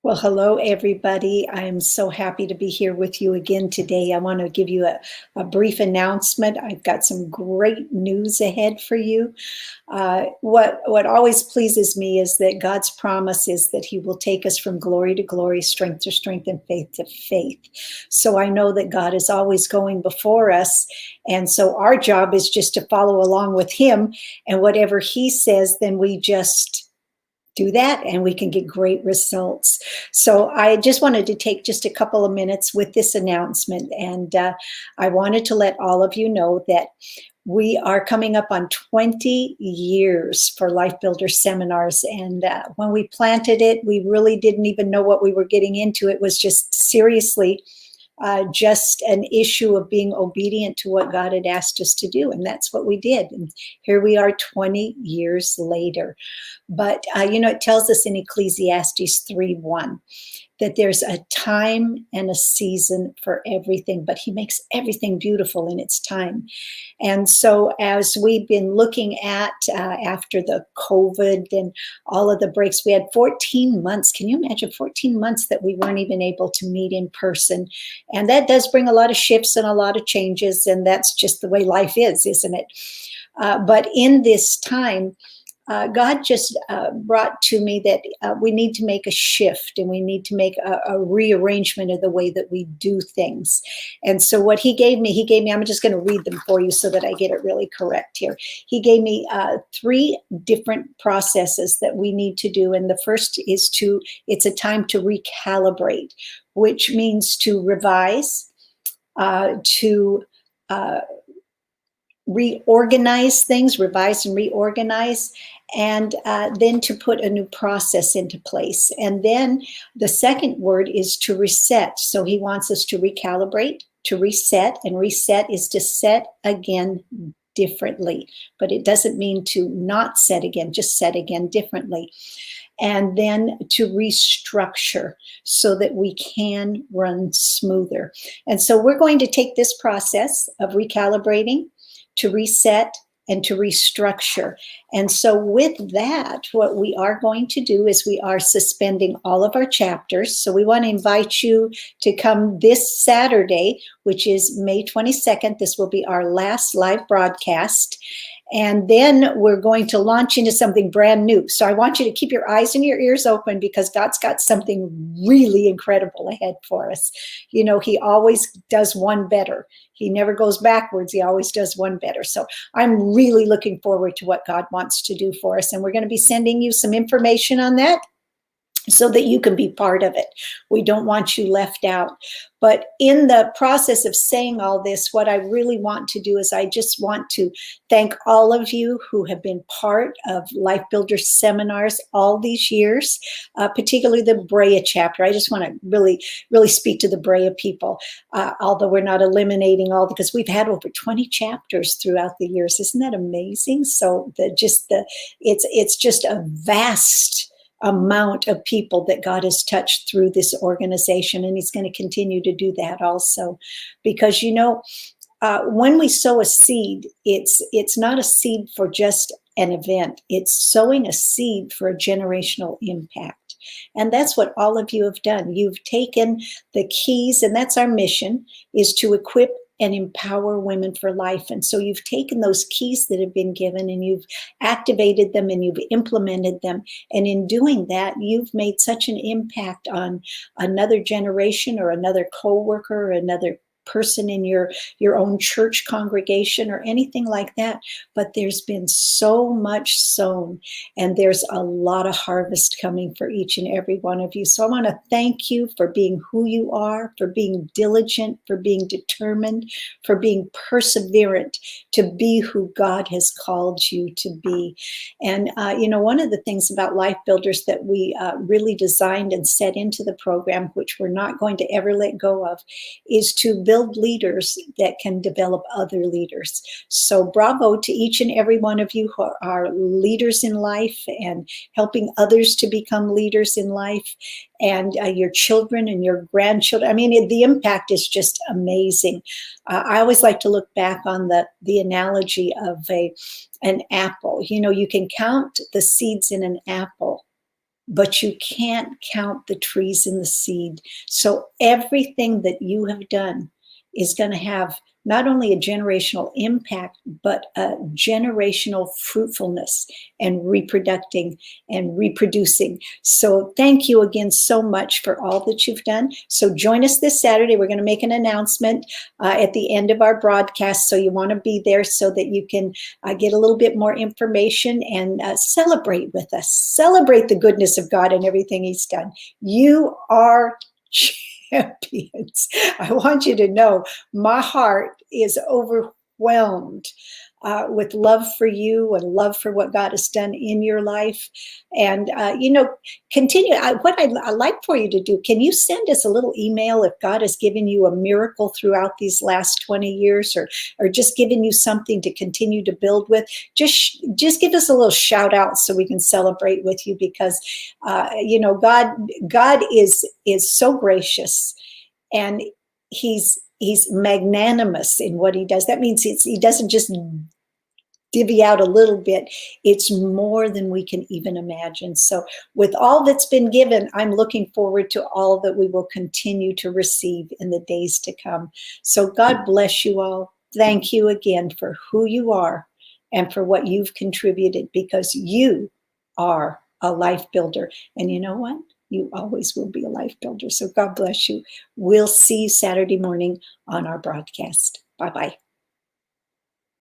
Well, hello, everybody. I'm so happy to be here with you again today. I want to give you a brief announcement. I've got some great news ahead for you. What always pleases me is that God's promise is that He will take us from glory to glory, strength to strength, and faith to faith. So I know that God is always going before us. And so our job is just to follow along with Him. And whatever He says, then we just do that and we can get great results. So I just wanted to take just a couple of minutes with this announcement. And I wanted to let all of you know that we are coming up on 20 years for Life Builder Seminars. And when we planted it, we really didn't even know what we were getting into. It was just seriously just an issue of being obedient to what God had asked us to do. And that's what we did. And here we are 20 years later. But, it tells us in Ecclesiastes 3:1 that there's a time and a season for everything, but He makes everything beautiful in its time. And so as we've been looking at after the COVID and all of the breaks, we had 14 months. Can you imagine 14 months that we weren't even able to meet in person? And that does bring a lot of shifts and a lot of changes. And that's just the way life is, isn't it? But in this time, God just brought to me that we need to make a shift and we need to make a rearrangement of the way that we do things. And so what He gave me, I'm just going to read them for you so that I get it really correct here. He gave me 3 different processes that we need to do. And the first is it's a time to recalibrate, which means to revise, to reorganize things, revise and reorganize, and then to put a new process into place. And then the second word is to reset. So He wants us to recalibrate, to reset, and reset is to set again differently. But it doesn't mean to not set again, just set again differently. And then to restructure so that we can run smoother. And so we're going to take this process of recalibrating, to reset, and to restructure. And so with that, what we are going to do is we are suspending all of our chapters. So we want to invite you to come this Saturday, which is May 22nd. This will be our last live broadcast. And then we're going to launch into something brand new. So I want you to keep your eyes and your ears open because God's got something really incredible ahead for us. He always does one better. He never goes backwards. He always does one better. So I'm really looking forward to what God wants to do for us. And we're going to be sending you some information on that so that you can be part of it. We don't want you left out. But in the process of saying all this, what I really want to do is I just want to thank all of you who have been part of Life Builder Seminars all these years, particularly the Brea chapter. I just want to really, really speak to the Brea people, although we're not eliminating all, because we've had over 20 chapters throughout the years. Isn't that amazing? So it's just a vast amount of people that God has touched through this organization, and He's going to continue to do that also, because when we sow a seed, it's not a seed for just an event. It's sowing a seed for a generational impact. And that's what all of you have done. You've taken the keys, and that's our mission, is to equip and empower women for life. And so you've taken those keys that have been given and you've activated them and you've implemented them. And in doing that, you've made such an impact on another generation or another coworker or another person in your own church congregation or anything like that. But there's been so much sown, and there's a lot of harvest coming for each and every one of you. So I want to thank you for being who you are, for being diligent, for being determined, for being perseverant to be who God has called you to be. And one of the things about Life Builders that we really designed and set into the program, which we're not going to ever let go of, is to build leaders that can develop other leaders. So bravo to each and every one of you who are leaders in life and helping others to become leaders in life, and your children and your grandchildren. I mean, the impact is just amazing. I always like to look back on the analogy of an apple. You can count the seeds in an apple, but you can't count the trees in the seed. So everything that you have done is going to have not only a generational impact, but a generational fruitfulness and reproducing. So thank you again so much for all that you've done. So join us this Saturday. We're going to make an announcement at the end of our broadcast. So you want to be there so that you can get a little bit more information and celebrate with us. Celebrate the goodness of God and everything he's done. You are champions. I want you to know my heart is overwhelmed with love for you and love for what God has done in your life. And, continue. What I'd like for you to do, can you send us a little email if God has given you a miracle throughout these last 20 years or just given you something to continue to build with? Just give us a little shout out so we can celebrate with you, because, God is so gracious, and he's magnanimous in what he does. That means he doesn't just divvy out a little bit. It's more than we can even imagine. So with all that's been given, I'm looking forward to all that we will continue to receive in the days to come. So God bless you all. Thank you again for who you are and for what you've contributed, because you are a life builder. And you know what? You always will be a life builder. So God bless you. We'll see you Saturday morning on our broadcast. Bye-bye.